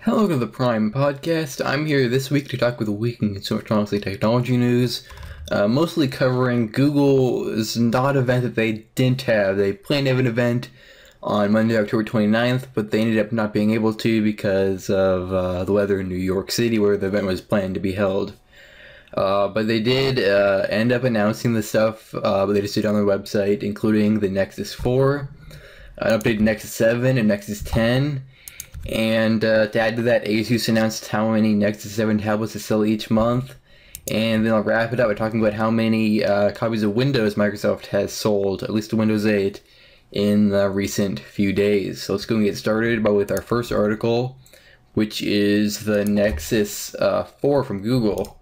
Hello to the Prime Podcast. I'm here this week to talk with a week in consumer electronics technology news, mostly covering Google's not event that they didn't have. They planned to have an event on Monday, October 29th, but they ended up not being able to because of the weather in New York City where the event was planned to be held. But they did end up announcing the stuff, but they just did on their website, including the Nexus 4, an updated Nexus 7, and Nexus 10. And to add to that, Asus announced how many Nexus 7 tablets to sell each month. And then I'll wrap it up by talking about how many copies of Windows Microsoft has sold, at least to Windows 8, in the recent few days. So let's go and get started with our first article, which is the Nexus 4 from Google.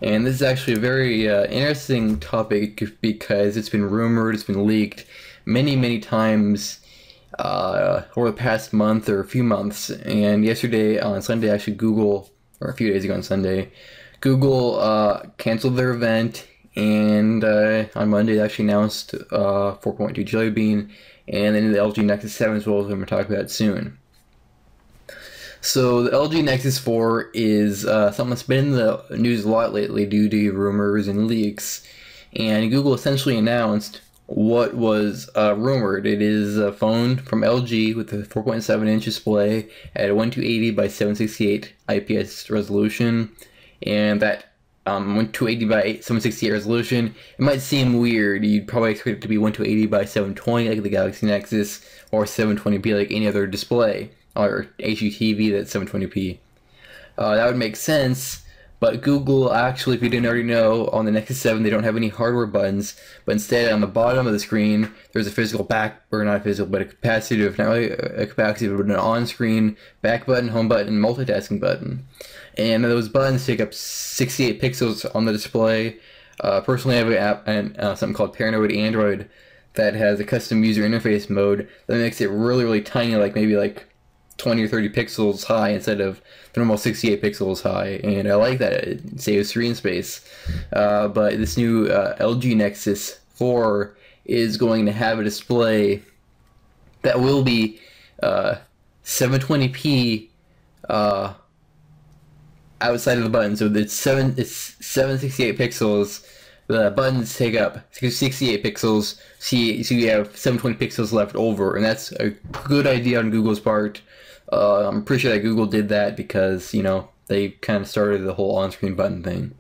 And this is actually a very interesting topic because it's been rumored, it's been leaked many times over the past month or a few months. And yesterday on Sunday, actually Google, or a few days ago on Sunday, Google canceled their event, and on Monday they actually announced 4.2 Jelly Bean and then the LG Nexus 7 as well, as I'm going to talk about soon. So the LG Nexus 4 is something that's been in the news a lot lately due to rumors and leaks, and Google essentially announced what was rumored. It is a phone from LG with a 4.7-inch display at a 1280 by 768 IPS resolution, and that 1280 by 768 resolution, it might seem weird. You'd probably expect it to be 1280 by 720 like the Galaxy Nexus, or 720p like any other display, or HDTV that's 720p. That would make sense. But Google actually, if you didn't already know, on the Nexus 7 they don't have any hardware buttons, but instead on the bottom of the screen there's a physical back, or not physical, but a capacitive, not really a capacitive, but an on-screen back button, home button, multitasking button. And those buttons take up 68 pixels on the display. Personally, I have an app, and something called Paranoid Android, that has a custom user interface mode that makes it really tiny, like maybe like 20 or 30 pixels high instead of the normal 68 pixels high, and I like that. It saves screen space. But this new LG Nexus 4 is going to have a display that will be 720p outside of the button. So it's 768 pixels. The buttons take up 68 pixels, so you have 720 pixels left over, and that's a good idea on Google's part. I'm pretty sure that Google did that because, you know, they kind of started the whole on-screen button thing.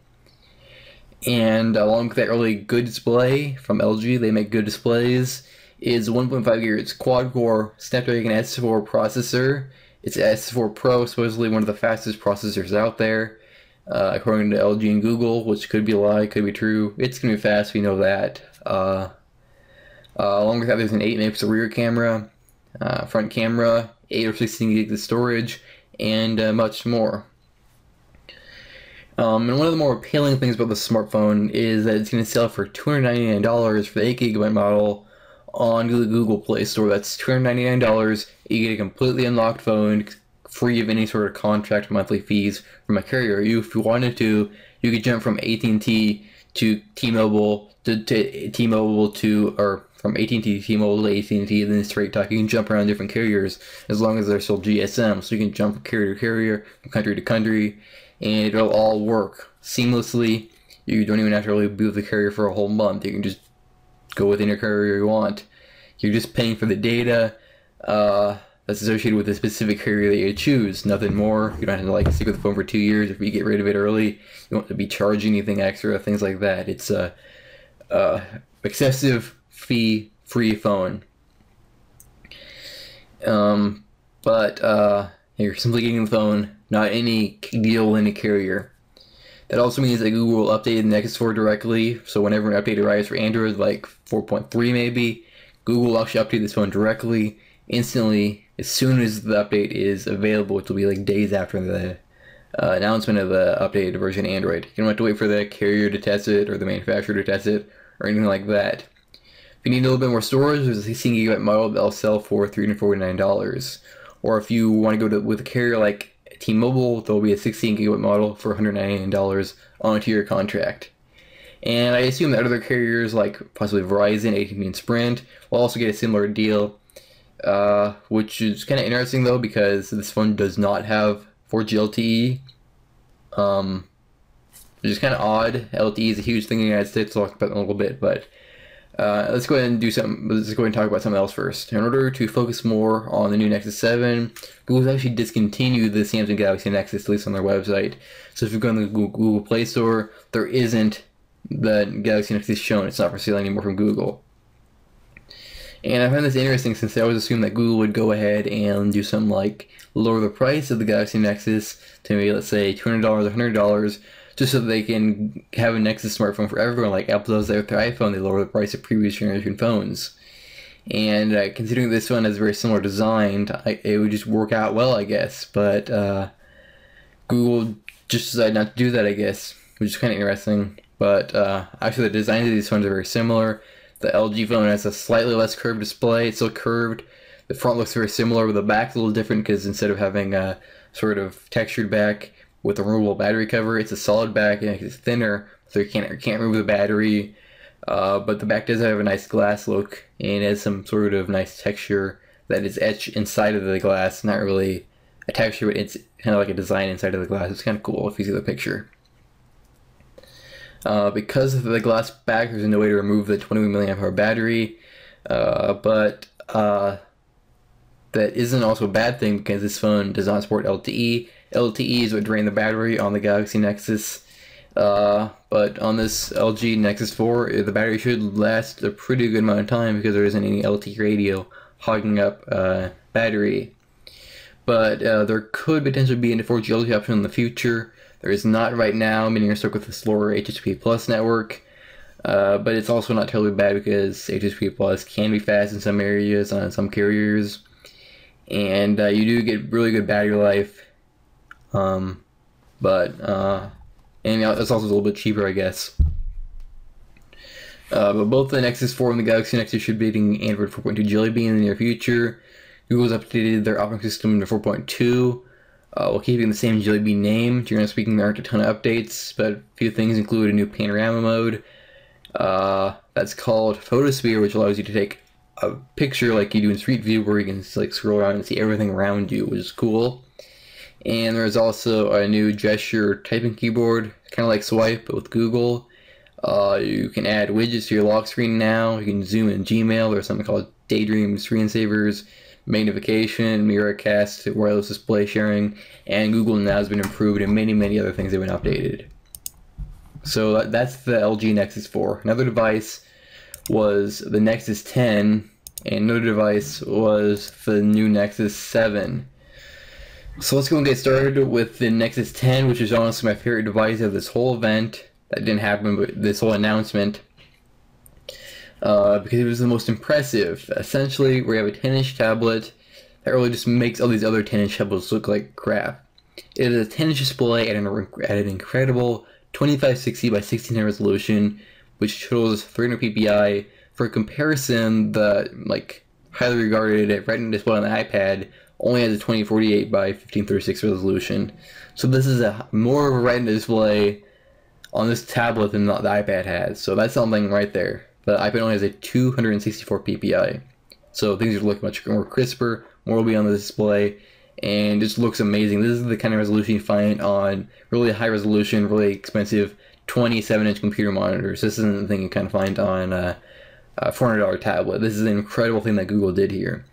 And along with that really good display from LG, they make good displays, is 1.5 GHz quad-core Snapdragon S4 processor. It's S4 Pro, supposedly one of the fastest processors out there, according to LG and Google, which could be a lie, could be true. It's going to be fast, we know that. Along with that, there's an 8-megapixel rear camera, front camera, 8 or 16 gigs of storage, and much more. And one of the more appealing things about the smartphone is that it's going to sell for $299 for the 8GB model on the Google Play Store. That's $299. You get a completely unlocked phone, free of any sort of contract monthly fees from a carrier. If you wanted to, you could jump from AT&T to T-Mobile to T-Mobile to, or from AT&T to T-Mobile to AT&T, and then straight talk. You can jump around different carriers as long as they're still GSM, so you can jump from carrier to carrier, from country to country, and it'll all work seamlessly. You don't even have to really be with the carrier for a whole month. You can just go with any carrier you want. You're just paying for the data that's associated with the specific carrier that you choose, nothing more. You don't have to like stick with the phone for 2 years. If you get rid of it early, you don't have to be charging anything extra, things like that. It's a excessive fee-free phone. But you're simply getting the phone, not any deal in a carrier. That also means that Google will update the Nexus 4 directly, so whenever an update arrives for Android, like 4.3 maybe, Google will actually update this phone directly, instantly, as soon as the update is available, which will be like days after the announcement of the updated version of Android. You don't have to wait for the carrier to test it, or the manufacturer to test it, or anything like that. If you need a little bit more storage, there's a 16GB model that'll sell for $349. Or if you want to go with a carrier like T-Mobile, there'll be a 16GB model for $199 on a 2-year contract. And I assume that other carriers like possibly Verizon, AT&T, and Sprint will also get a similar deal, which is kind of interesting though because this phone does not have 4G LTE, which is kind of odd. LTE is a huge thing in the United States. I'll talk about it in a little bit, but let's go ahead and do something. Let's go ahead and talk about something else first. In order to focus more on the new Nexus 7, Google's actually discontinued the Samsung Galaxy Nexus, at least on their website. So if you go on the Google Play Store, there isn't the Galaxy Nexus shown. It's not for sale anymore from Google. And I find this interesting since I always assumed that Google would go ahead and do something like lower the price of the Galaxy Nexus to maybe, let's say, $200 or $100, just so that they can have a Nexus smartphone for everyone, like Apple does with their iPhone. They lower the price of previous generation phones. And considering this one has a very similar design, it would just work out well, I guess. But Google just decided not to do that, I guess, which is kind of interesting. But actually, the designs of these phones are very similar. The LG phone has a slightly less curved display. It's still curved. The front looks very similar, but the back's a little different because instead of having a sort of textured back with a removable battery cover, it's a solid back and it's thinner, so you can't remove the battery. But the back does have a nice glass look and it has some sort of nice texture that is etched inside of the glass. Not really a texture, but it's kind of like a design inside of the glass. It's kind of cool if you see the picture. Because of the glass back, there's no way to remove the 21 mAh battery, but that isn't also a bad thing because this phone does not support LTE. LTE is what drained the battery on the Galaxy Nexus, but on this LG Nexus 4, the battery should last a pretty good amount of time because there isn't any LTE radio hogging up battery. But there could potentially be a 4G LTE option in the future. There is not right now, meaning you're stuck with the slower HTTP Plus network. But it's also not totally bad because HTTP Plus can be fast in some areas on some carriers. And you do get really good battery life. And it's also a little bit cheaper, I guess. But both the Nexus 4 and the Galaxy Nexus should be getting Android 4.2 Jelly Bean in the near future. Google's updated their operating system to 4.2. While keeping the same Jelly Bean name. Generally speaking, there aren't a ton of updates, but a few things include a new panorama mode that's called Photosphere, which allows you to take a picture like you do in Street View, where you can like scroll around and see everything around you, which is cool. And there's also a new gesture typing keyboard, kind of like Swipe, but with Google. You can add widgets to your lock screen now. You can zoom in Gmail. There's something called Daydream Screensavers, magnification, Miracast, wireless display sharing, and Google Now has been improved, and many other things have been updated. So that's the LG Nexus 4. Another device was the Nexus 10, and another device was the new Nexus 7. So let's go and get started with the Nexus 10, which is honestly my favorite device of this whole event. That didn't happen, but this whole announcement. Because it was the most impressive. Essentially, we have a 10-inch tablet that really just makes all these other 10-inch tablets look like crap. It is a 10-inch display at an incredible 2560 by 1600 resolution, which shows 300 ppi. For comparison, the highly regarded Retina display on the iPad only has a 2048 by 1536 resolution. So this is more of a Retina display on this tablet than the iPad has. So that's something right there. The iPad only has a 264 ppi. So things look much more crisper, more will be on the display, and it just looks amazing. This is the kind of resolution you find on really high resolution, really expensive 27-inch computer monitors. This isn't the thing you kind of find on a $400 tablet. This is an incredible thing that Google did here.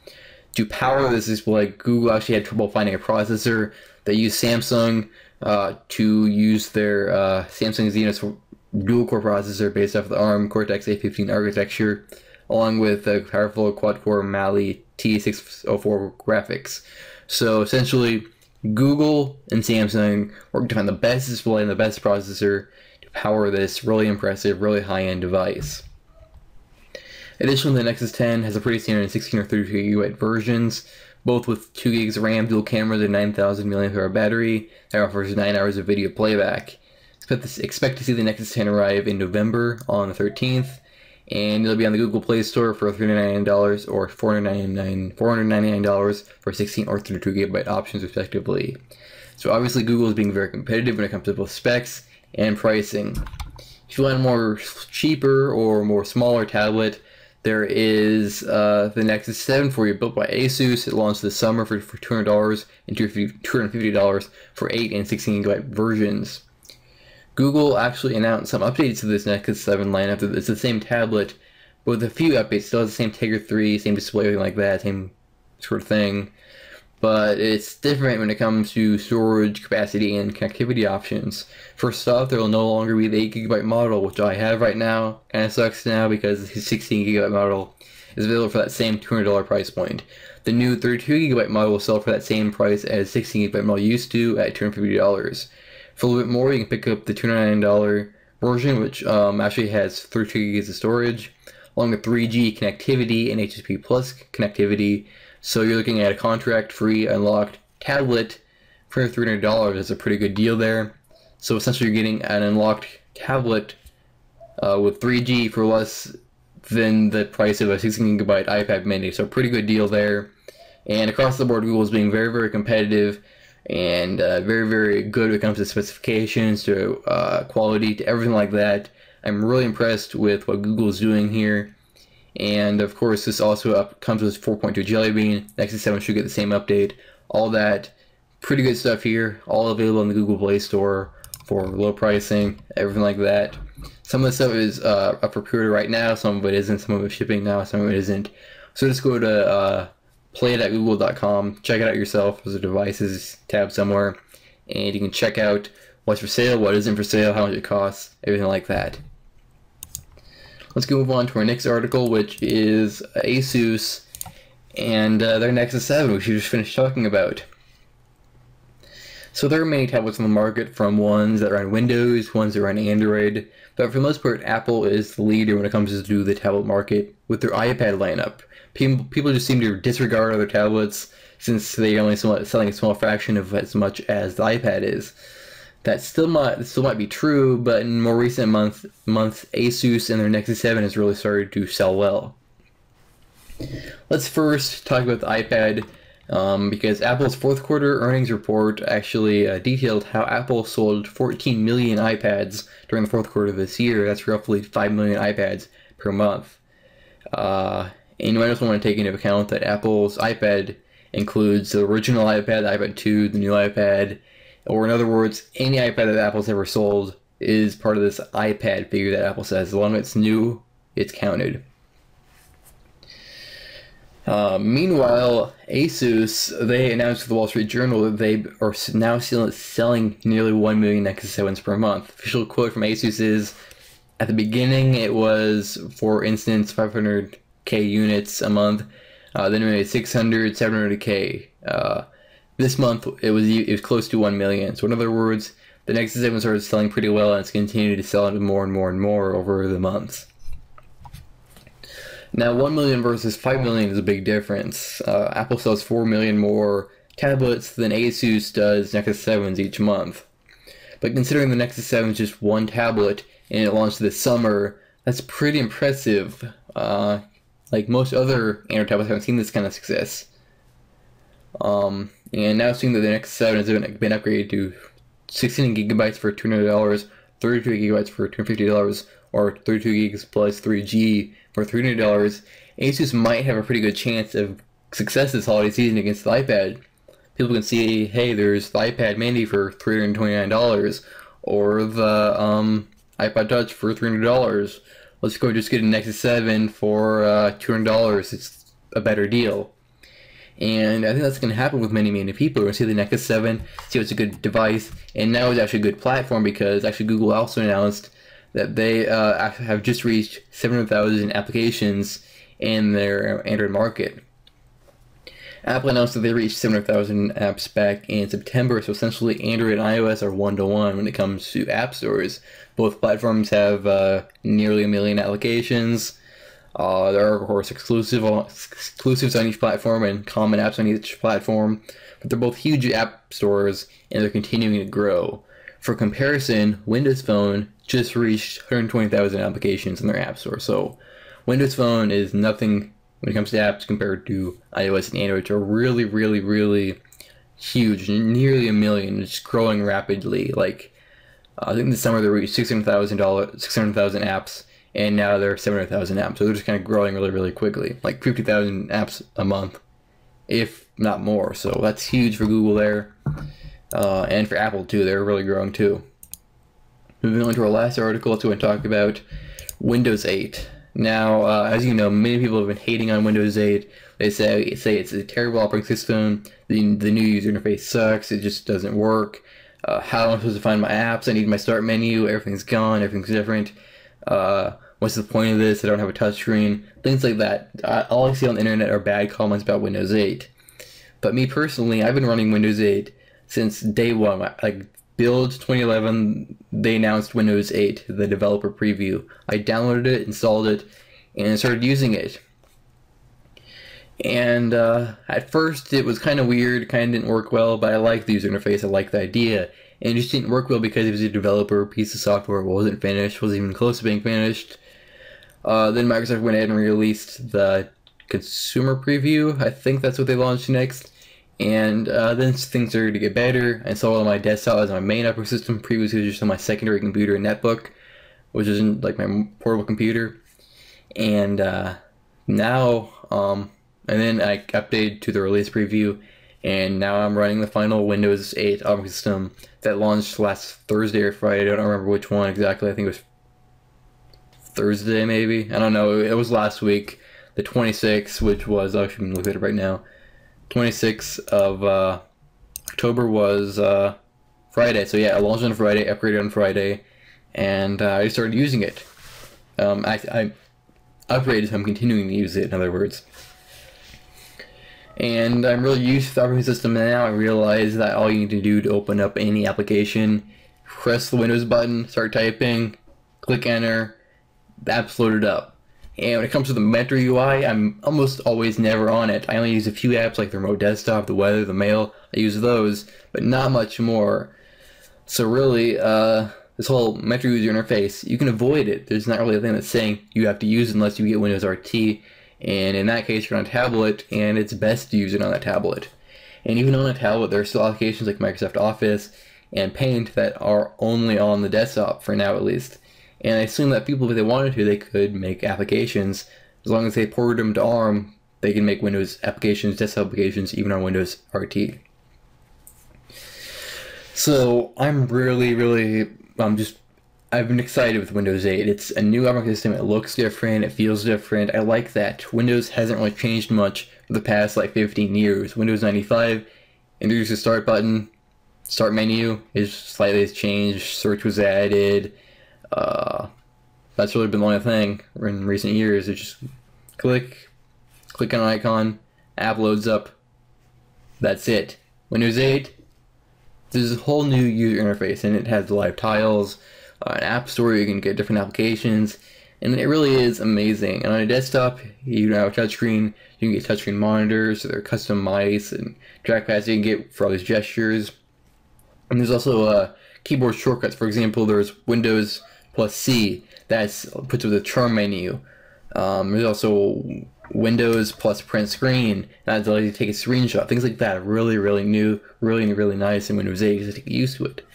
To power this display, Google actually had trouble finding a processor. They used Samsung to use their Samsung Exynos dual-core processor based off the ARM Cortex-A15 architecture, along with a powerful quad-core Mali T604 graphics. So essentially, Google and Samsung worked to find the best display and the best processor to power this really impressive, really high-end device. Additionally, the Nexus 10 has a pretty standard 16 or 32 GB versions, both with 2 GB of RAM, dual cameras, and 9000 mAh battery that offers 9 hours of video playback. Expect to see the Nexus 10 arrive in November on the 13th, and it'll be on the Google Play Store for $399 or $499 for 16 or 32 GB options respectively. So obviously Google is being very competitive when it comes to both specs and pricing. If you want a more cheaper or more smaller tablet, there is the Nexus 7 for you, built by Asus. It launched this summer for $200 and $250 for 8 and 16 GB versions. Google actually announced some updates to this Nexus 7 lineup. It's the same tablet, but with a few updates. Still has the same Tegra 3, same display, everything like that, same sort of thing. But it's different when it comes to storage capacity and connectivity options. First off, there will no longer be the 8 GB model, which I have right now. Kind of sucks now because the 16 GB model is available for that same $200 price point. The new 32 GB model will sell for that same price as 16 GB model used to, at $250. For a little bit more, you can pick up the $299 version, which actually has 32 GB of storage, along with 3G connectivity and HSP Plus connectivity. So you're looking at a contract-free, unlocked tablet for $300. That's a pretty good deal there. So essentially you're getting an unlocked tablet with 3G for less than the price of a 16 GB iPad mini. So a pretty good deal there. And across the board, Google is being very, very competitive and very, very good when it comes to specifications, to quality, to everything like that. I'm really impressed with what Google is doing here. And of course, this also comes with 4.2 Jelly Bean. Nexus 7 should get the same update. All that pretty good stuff here, all available in the Google Play Store for low pricing, everything like that. Some of the stuff is up for pre-order right now, some of it isn't, some of it's shipping now, some of it isn't. So just go to play.google.com, check it out yourself. There's a devices tab somewhere, and you can check out what's for sale, what isn't for sale, how much it costs, everything like that. Let's go move on to our next article, which is Asus and their Nexus 7, which we just finished talking about. So there are many tablets on the market, from ones that run Windows, ones that run Android, but for the most part, Apple is the leader when it comes to the tablet market with their iPad lineup. People just seem to disregard other tablets since they're only selling a small fraction of as much as the iPad is. That still might be true, but in more recent months, Asus and their Nexus 7 has really started to sell well. Let's first talk about the iPad, because Apple's fourth quarter earnings report actually detailed how Apple sold 14 million iPads during the fourth quarter of this year. That's roughly 5 million iPads per month. And you might also want to take into account that Apple's iPad includes the original iPad, the iPad 2, the new iPad, or in other words, any iPad that Apple's ever sold is part of this iPad figure that Apple says. As long as it's new, it's counted. Meanwhile, Asus, they announced to the Wall Street Journal that they are now selling nearly 1 million Nexus 7s per month. Official quote from Asus is, at the beginning it was, for instance, 500k units a month, then it made 600, 700k. This month it was close to 1 million. So in other words, the Nexus 7 started selling pretty well, and it's continued to sell more and more and more over the months. Now 1 million versus 5 million is a big difference. Apple sells 4 million more tablets than Asus does Nexus 7s each month. But considering the Nexus 7 is just one tablet and it launched this summer, that's pretty impressive. Like most other Android tablets haven't seen this kind of success. And now seeing that the Nexus 7 has been upgraded to 16 gigabytes for $200, 32 gigabytes for $250, or 32 gigs plus 3G for $300, Asus might have a pretty good chance of success this holiday season against the iPad. People can see, hey, there's the iPad mini for $329, or the iPod Touch for $300. Let's go just get a Nexus 7 for $200. It's a better deal. And I think that's going to happen with many, many people. We're going to see the Nexus 7, see it's a good device, and now it's actually a good platform, because actually Google also announced that they have just reached 700,000 applications in their Android market. Apple announced that they reached 700,000 apps back in September, so essentially Android and iOS are one-to-one when it comes to app stores. Both platforms have nearly 1 million applications. There are, of course, exclusives on each platform and common apps on each platform, but they're both huge app stores, and they're continuing to grow. For comparison, Windows Phone just reached 120,000 applications in their app store, so Windows Phone is nothing when it comes to apps compared to iOS and Android, which are really, really, really huge, nearly 1 million. It's growing rapidly. Like, I think this summer they reached 600,000 apps, and now they're 700,000 apps. So they're just kind of growing really, really quickly, like 50,000 apps a month, if not more. So that's huge for Google there, and for Apple too. They're really growing too. Moving on to our last article, let's go and talk about Windows 8. Now, as you know, many people have been hating on Windows 8. They say it's a terrible operating system. The new user interface sucks. It just doesn't work. How am I supposed to find my apps? I need my start menu. Everything's gone. Everything's different. What's the point of this? I don't have a touchscreen. Things like that. All I see on the internet are bad comments about Windows 8. But me personally, I've been running Windows 8 since day one. Like build 2011, they announced Windows 8, the developer preview. I downloaded it, installed it, and started using it. And at first it was kind of weird, kind of didn't work well, but I liked the user interface, I liked the idea. And it just didn't work well because it was a developer piece of software, wasn't finished, wasn't even close to being finished. Then Microsoft went ahead and released the consumer preview. I think that's what they launched next. And then things started to get better. I installed it on my desktop as my main operating system. Previously it was just on my secondary computer, netbook, which isn't like my portable computer. And now, and then I updated to the release preview, and now I'm running the final Windows 8 operating system that launched last Thursday or Friday. I don't remember which one exactly. I think it was Thursday, maybe. I don't know. It was last week, the 26th, which was, actually, I'm looking at it right now. 26th of October was Friday. So yeah, I launched on Friday, upgraded on Friday, and I started using it. I upgraded, so I'm continuing to use it, in other words. And I'm really used to the operating system now. I realize that all you need to do to open up any application, press the Windows button, start typing, click enter, the app's loaded up. And when it comes to the Metro UI, I'm almost always never on it. I only use a few apps like the remote desktop, the weather, the mail. I use those, but not much more. So really, this whole Metro user interface, you can avoid it. There's not really a thing that's saying you have to use it unless you get Windows RT. And in that case, you're on a tablet, and it's best to use it on that tablet. And even on a tablet, there are still applications like Microsoft Office and Paint that are only on the desktop, for now at least. And I assume that people, if they wanted to, they could make applications. As long as they ported them to ARM, they can make Windows applications, desktop applications, even on Windows RT. So I'm I've been excited with Windows 8. It's a new operating system. It looks different. It feels different. I like that. Windows hasn't really changed much for the past like 15 years. Windows 95 introduced a start button. Start menu is slightly changed. Search was added. That's really been the only thing in recent years. It's just click on an icon, app loads up. That's it. Windows 8, there's a whole new user interface, and it has live tiles, an app store, you can get different applications, and it really is amazing. And on a desktop, you have a touchscreen, you can get touchscreen monitors, there are custom mice and trackpads you can get for all these gestures. And there's also keyboard shortcuts. For example, there's Windows plus C, that's puts with the charm menu. There's also Windows plus print screen, that allows you to take a screenshot. Things like that are really new, really nice in Windows 8, just to get used to it.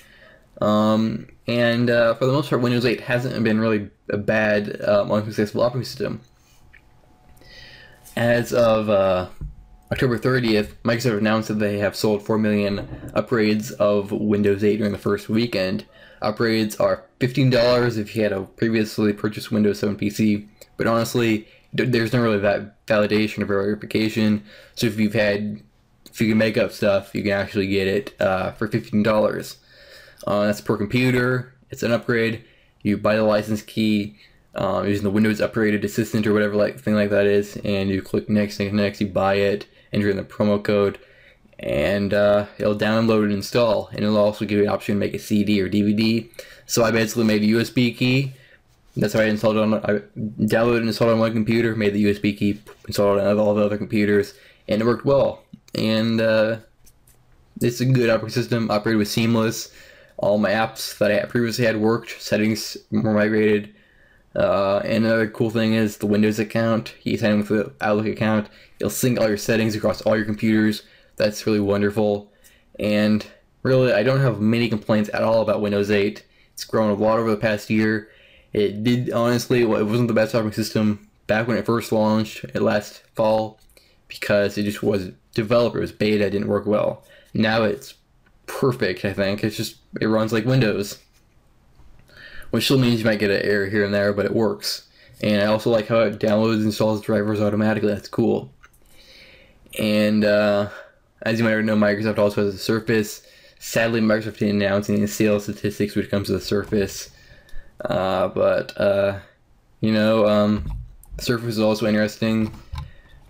And for the most part, Windows 8 hasn't been really a bad, unsuccessful operating system. As of October 30th, Microsoft announced that they have sold 4 million upgrades of Windows 8 during the first weekend. Upgrades are $15 if you had a previously purchased Windows 7 PC, but honestly, there's not really that validation or verification. So if you can make up stuff, you can actually get it for $15. That's per computer. It's an upgrade. You buy the license key using the Windows Upgraded Assistant or whatever thing like that is, and you click next, you buy it, enter in the promo code, and it'll download and install. And it'll also give you an option to make a CD or DVD. So I basically made a USB key. That's how I installed it I downloaded and installed it on one computer, made the USB key, installed it on all the other computers, and it worked well. And it's a good operating system. Operated was seamless. All my apps that I previously had worked. Settings were migrated. And another cool thing is the Windows account. You sign in with the Outlook account. It'll sync all your settings across all your computers. That's really wonderful. And really, I don't have many complaints at all about Windows 8. It's grown a lot over the past year. It did, honestly, it wasn't the best operating system back when it first launched last fall, because it just was developers beta didn't work well. Now it's perfect. I think it runs like Windows, which still means you might get an error here and there, but it works. And I also like how it downloads and installs drivers automatically. That's cool. And as you might already know, Microsoft also has a Surface. Sadly, Microsoft didn't announce any sales statistics when it comes to the Surface. Surface is also interesting.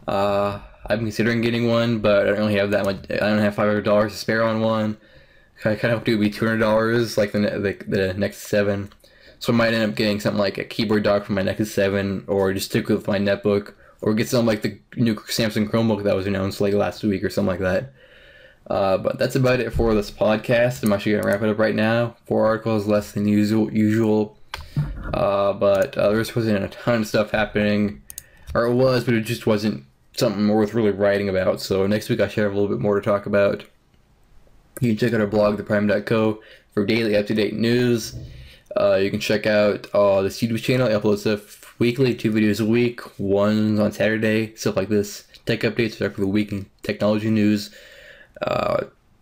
I've been considering getting one, but I don't really have that much. I don't have $500 to spare on one. I kind of hope it would be $200, like the Nexus 7. So I might end up getting something like a keyboard dock for my Nexus 7, or just stick with my netbook, or get something like the new Samsung Chromebook that was announced like last week or something like that. But that's about it for this podcast. I'm actually going to wrap it up right now. 4 articles, less than usual. But there just wasn't a ton of stuff happening. Or it was, but it just wasn't something worth really writing about. So next week I should have a little bit more to talk about. You can check out our blog, theprime.co, for daily up-to-date news. You can check out this YouTube channel. I upload stuff weekly, 2 videos a week. One's on Saturday, stuff like this. Tech updates for the week and technology news.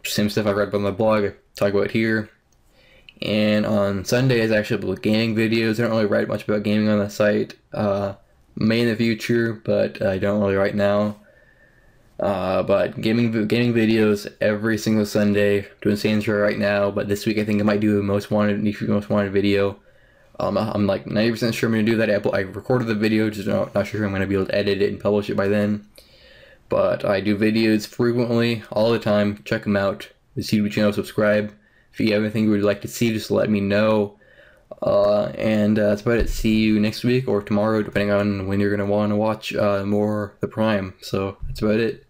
Same stuff I read about on my blog, I talk about here. And on Sundays, I actually upload gaming videos. I don't really write much about gaming on the site. May in the future, but I don't really right now. But gaming videos every single Sunday. Doing Saints Row right now, but this week I think I might do a most wanted video. I'm like 90% sure I'm gonna do that. I recorded the video, just not sure I'm gonna be able to edit it and publish it by then. But I do videos frequently, all the time. Check them out. The YouTube channel, subscribe. If you have anything you would like to see, just let me know. And that's about it. See you next week or tomorrow, depending on when you're going to want to watch more The Prime. So that's about it.